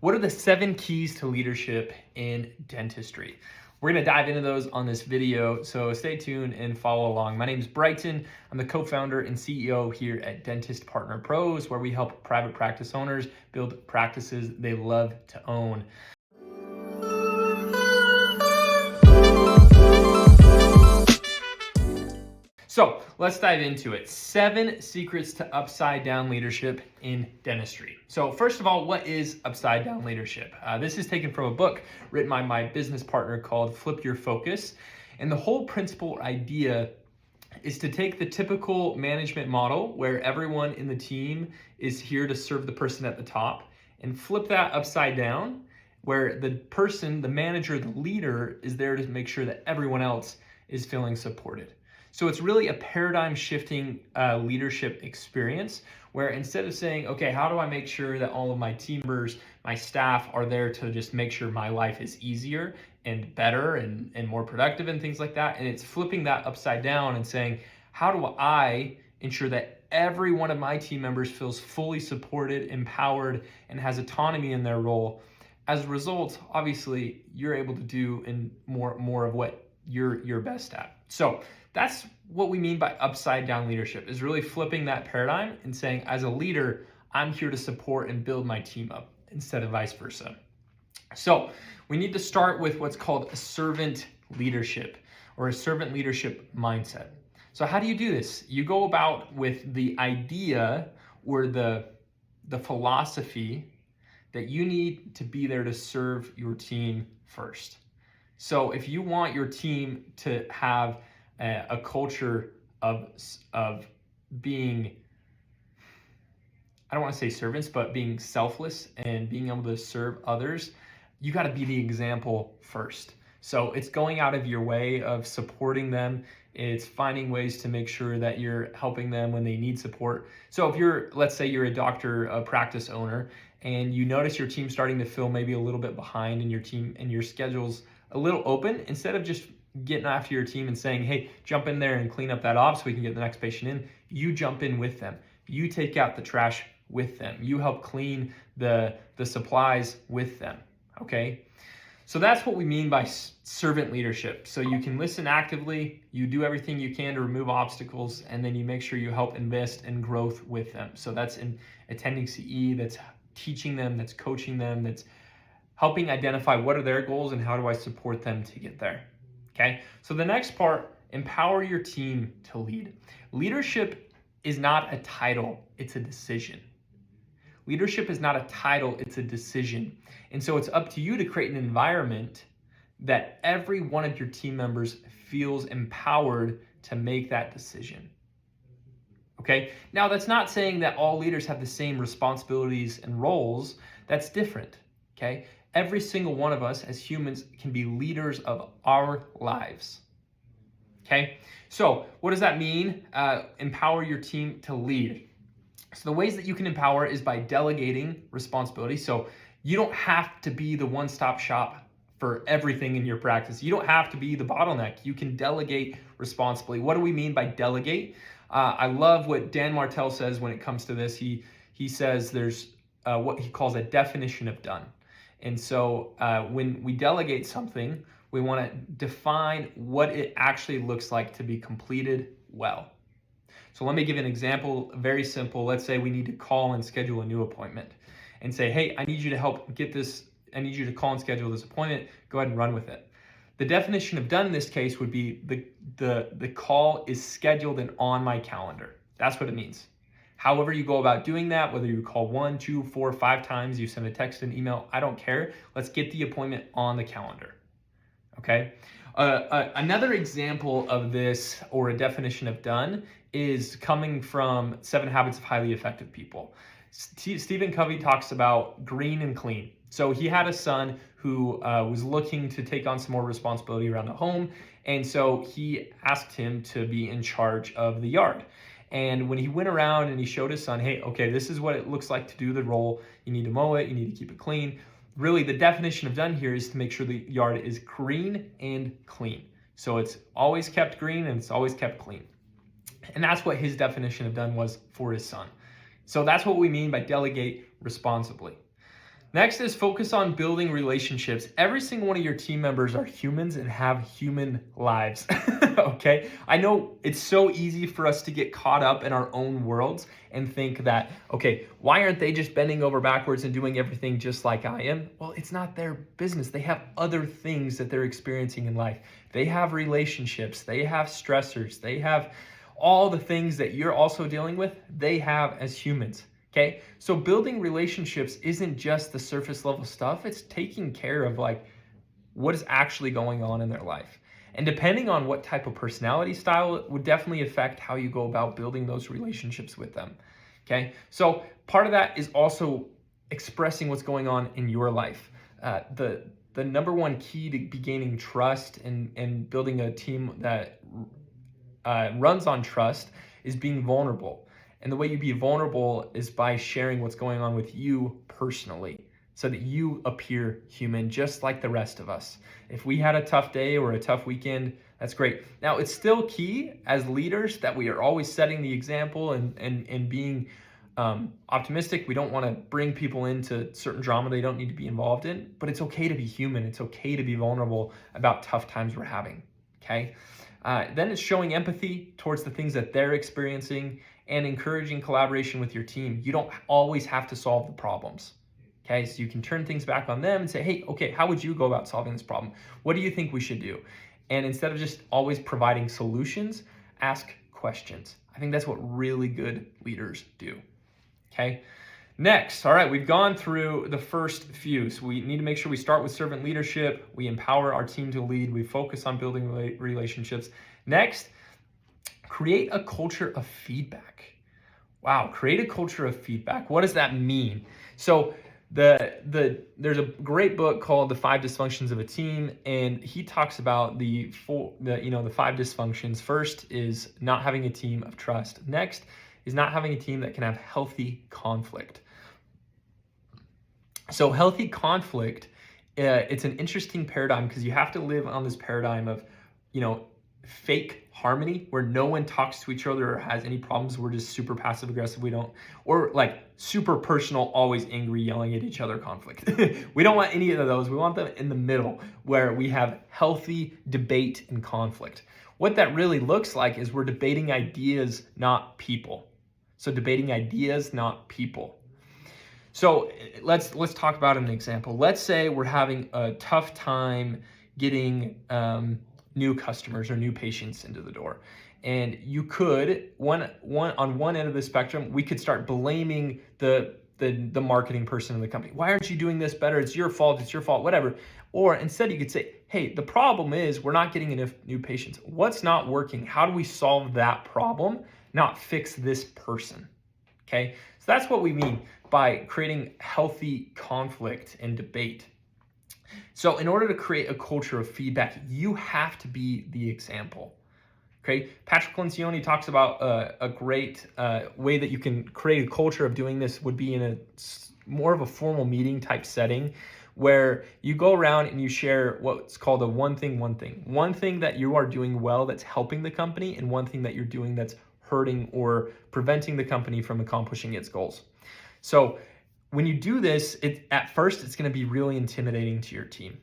What are the 7 keys to leadership in dentistry? We're going to dive into those on this video, so stay tuned and follow along. My name is Bryton. I'm the co-founder and CEO here at Dentist Partner Pros, where we help private practice owners build practices they love to own. So let's dive into it. 7 secrets to upside down leadership in dentistry. So first of all, what is upside down leadership? This is taken from a book written by my business partner called Flip Your Focus. And the whole principle idea is to take the typical management model where everyone in the team is here to serve the person at the top and flip that upside down where the person, the manager, the leader is there to make sure that everyone else is feeling supported. So it's really a paradigm shifting leadership experience where instead of saying, okay, how do I make sure that all of my team members, my staff are there to just make sure my life is easier and better and more productive and things like that. And it's flipping that upside down and saying, how do I ensure that every one of my team members feels fully supported, empowered, and has autonomy in their role? As a result, obviously, you're able to do more of what you're best at. So that's what we mean by upside down leadership, is really flipping that paradigm and saying, as a leader, I'm here to support and build my team up instead of vice versa. So we need to start with what's called a servant leadership or a servant leadership mindset. So how do you do this? You go about with the idea or the philosophy that you need to be there to serve your team first. So if you want your team to have a culture of being, I don't want to say servants, but being selfless and being able to serve others, you got to be the example first. So it's going out of your way of supporting them. It's finding ways to make sure that you're helping them when they need support. So if you're, let's say you're a doctor, a practice owner, and you notice your team starting to feel maybe a little bit behind in your team and your schedule's a little open, instead of just getting after your team and saying, hey, jump in there and clean up that off so we can get the next patient in, you jump in with them. You take out the trash with them. You help clean the supplies with them, okay? So that's what we mean by servant leadership. So you can listen actively, you do everything you can to remove obstacles, and then you make sure you help invest in growth with them. So that's in attending CE, that's teaching them, that's coaching them, that's helping identify what are their goals and how do I support them to get there. Okay, so the next part, empower your team to lead. Leadership is not a title, it's a decision. Leadership is not a title, it's a decision. And so it's up to you to create an environment that every one of your team members feels empowered to make that decision. Okay, now that's not saying that all leaders have the same responsibilities and roles. That's different, okay? Every single one of us as humans can be leaders of our lives. Okay, so what does that mean? Empower your team to lead. So the ways that you can empower is by delegating responsibility. So you don't have to be the one-stop shop for everything in your practice. You don't have to be the bottleneck. You can delegate responsibly. What do we mean by delegate? I love what Dan Martell says when it comes to this. He says there's what he calls a definition of done. And so when we delegate something, we want to define what it actually looks like to be completed well. So let me give you an example, very simple. Let's say we need to call and schedule a new appointment and say, hey, I need you to help get this. I need you to call and schedule this appointment. Go ahead and run with it. The definition of done in this case would be the call is scheduled and on my calendar. That's what it means. However you go about doing that, whether you call 1, 2, 4, 5 times, you send a text and email, I don't care. Let's get the appointment on the calendar, okay? Another example of this, or a definition of done, is coming from 7 Habits of Highly Effective People. Stephen Covey talks about green and clean. So he had a son who was looking to take on some more responsibility around the home, and so he asked him to be in charge of the yard. And when he went around and he showed his son, hey, okay, this is what it looks like to do the role. You need to mow it, you need to keep it clean. Really, the definition of done here is to make sure the yard is green and clean. So it's always kept green and it's always kept clean. And that's what his definition of done was for his son. So that's what we mean by delegate responsibly. Next is focus on building relationships. Every single one of your team members are humans and have human lives. Okay? I know it's so easy for us to get caught up in our own worlds and think that, okay, why aren't they just bending over backwards and doing everything just like I am? Well, it's not their business. They have other things that they're experiencing in life. They have relationships, they have stressors, they have all the things that you're also dealing with, they have as humans. Okay, so building relationships isn't just the surface level stuff, it's taking care of like what is actually going on in their life. And depending on what type of personality style, it would definitely affect how you go about building those relationships with them. Okay, so part of that is also expressing what's going on in your life. The number one key to be gaining trust and building a team that runs on trust is being vulnerable. And the way you be vulnerable is by sharing what's going on with you personally so that you appear human just like the rest of us. If we had a tough day or a tough weekend, that's great. Now, it's still key as leaders that we are always setting the example and being optimistic. We don't want to bring people into certain drama they don't need to be involved in, but it's okay to be human. It's okay to be vulnerable about tough times we're having, okay? Then it's showing empathy towards the things that they're experiencing and encouraging collaboration with your team. You don't always have to solve the problems, okay? So you can turn things back on them and say, hey, okay, how would you go about solving this problem? What do you think we should do? And instead of just always providing solutions, ask questions. I think that's what really good leaders do, okay? Next, all right, we've gone through the first few. So we need to make sure we start with servant leadership. We empower our team to lead. We focus on building relationships. Next, create a culture of feedback. Wow, create a culture of feedback. What does that mean? So there's a great book called The 5 Dysfunctions of a Team, and he talks about the 5 dysfunctions. First is not having a team of trust. Next is not having a team that can have healthy conflict. So healthy conflict, it's an interesting paradigm because you have to live on this paradigm of, fake harmony where no one talks to each other or has any problems. We're just super passive aggressive. Or like super personal, always angry, yelling at each other conflict. We don't want any of those. We want them in the middle where we have healthy debate and conflict. What that really looks like is we're debating ideas, not people. So debating ideas, not people. So let's talk about an example. Let's say we're having a tough time getting new customers or new patients into the door. And you could, on one end of the spectrum, we could start blaming the marketing person in the company. Why aren't you doing this better? It's your fault, whatever. Or instead you could say, hey, the problem is we're not getting enough new patients. What's not working? How do we solve that problem, not fix this person? Okay, so that's what we mean by creating healthy conflict and debate. So in order to create a culture of feedback, you have to be the example. Okay, Patrick Lencioni talks about a great way that you can create a culture of doing this would be in a more of a formal meeting type setting where you go around and you share what's called a one thing that you are doing well that's helping the company, and one thing that you're doing that's hurting or preventing the company from accomplishing its goals. So when you do this, at first it's going to be really intimidating to your team.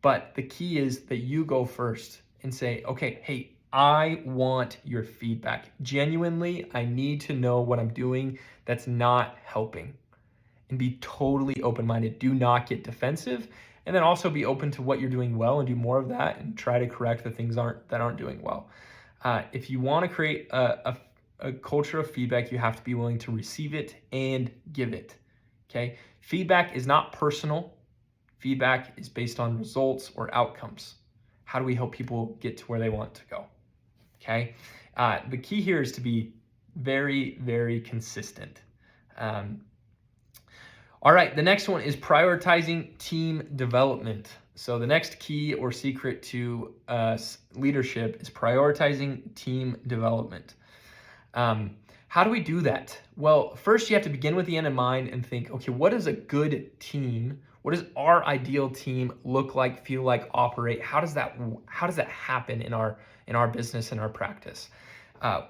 But the key is that you go first and say, okay, hey, I want your feedback. Genuinely, I need to know what I'm doing that's not helping. And be totally open-minded. Do not get defensive. And then also be open to what you're doing well and do more of that and try to correct the things that aren't doing well. If you want to create a culture of feedback, you have to be willing to receive it and give it. Okay? Feedback is not personal. Feedback is based on results or outcomes. How do we help people get to where they want to go? Okay? The key here is to be very, very consistent. All right, the next one is prioritizing team development. So the next key or secret to leadership is prioritizing team development. How do we do that? Well, first you have to begin with the end in mind and think, okay, what is a good team? What does our ideal team look like, feel like, operate? How does that happen in our business and our practice?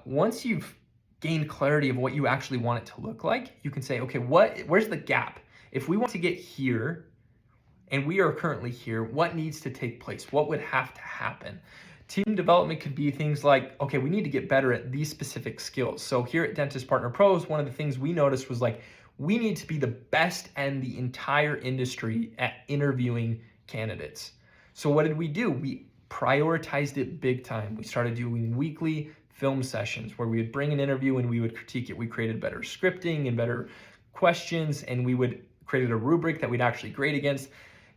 Once you've gained clarity of what you actually want it to look like, you can say, okay, where's the gap? if we want to get here, and we are currently here, what needs to take place? What would have to happen? Team development could be things like, okay, we need to get better at these specific skills. So here at Dentist Partner Pros, one of the things we noticed was like, we need to be the best in the entire industry at interviewing candidates. So what did we do? We prioritized it big time. We started doing weekly film sessions where we would bring an interview and we would critique it. We created better scripting and better questions, and we would create a rubric that we'd actually grade against.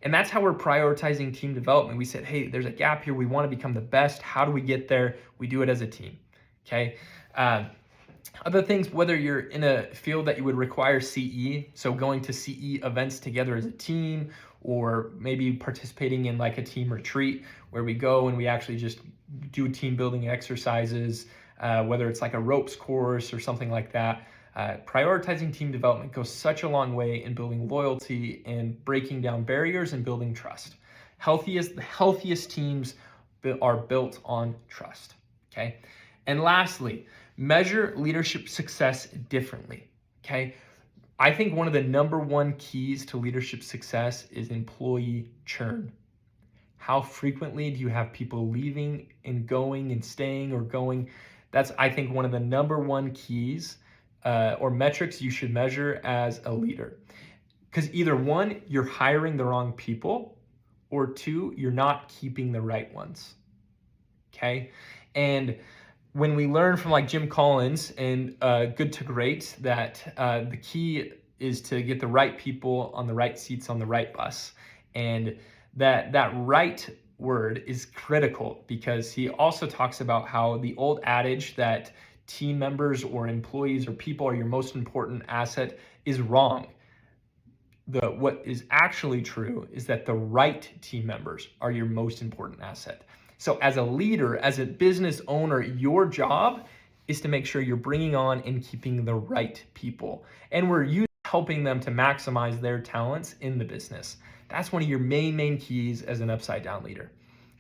And that's how we're prioritizing team development. We said, hey, there's a gap here. We want to become the best. How do we get there? We do it as a team, okay? Other things, whether you're in a field that you would require CE, so going to CE events together as a team, or maybe participating in like a team retreat where we go and we actually just do team building exercises, whether it's like a ropes course or something like that. Prioritizing team development goes such a long way in building loyalty and breaking down barriers and building trust. The healthiest teams are built on trust, okay? And lastly, measure leadership success differently, okay? I think one of the number one keys to leadership success is employee churn. How frequently do you have people leaving and going and staying or going? That's, I think, one of the number one keys or metrics you should measure as a leader. Because either one, you're hiring the wrong people, or two, you're not keeping the right ones, okay? And when we learn from like Jim Collins and Good to Great that the key is to get the right people on the right seats on the right bus. And that right word is critical, because he also talks about how the old adage that team members or employees or people are your most important asset is wrong. What is actually true is that the right team members are your most important asset. So as a leader, as a business owner, your job is to make sure you're bringing on and keeping the right people. And we're helping them to maximize their talents in the business. That's one of your main keys as an upside down leader.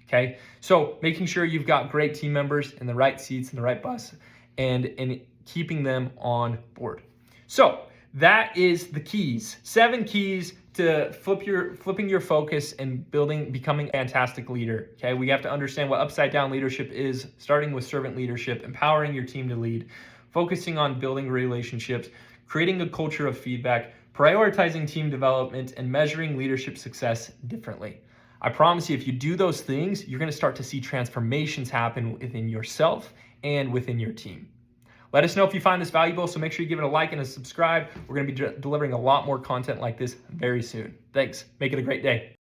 Okay, so making sure you've got great team members in the right seats in the right bus, and keeping them on board. So that is the keys. 7 keys to flipping your focus and becoming a fantastic leader. Okay, we have to understand what upside down leadership is, starting with servant leadership, empowering your team to lead, focusing on building relationships, creating a culture of feedback, prioritizing team development, and measuring leadership success differently. I promise you, if you do those things, you're going to start to see transformations happen within yourself and within your team. Let us know if you find this valuable, so make sure you give it a like and a subscribe. We're going to be delivering a lot more content like this very soon. Thanks. Make it a great day.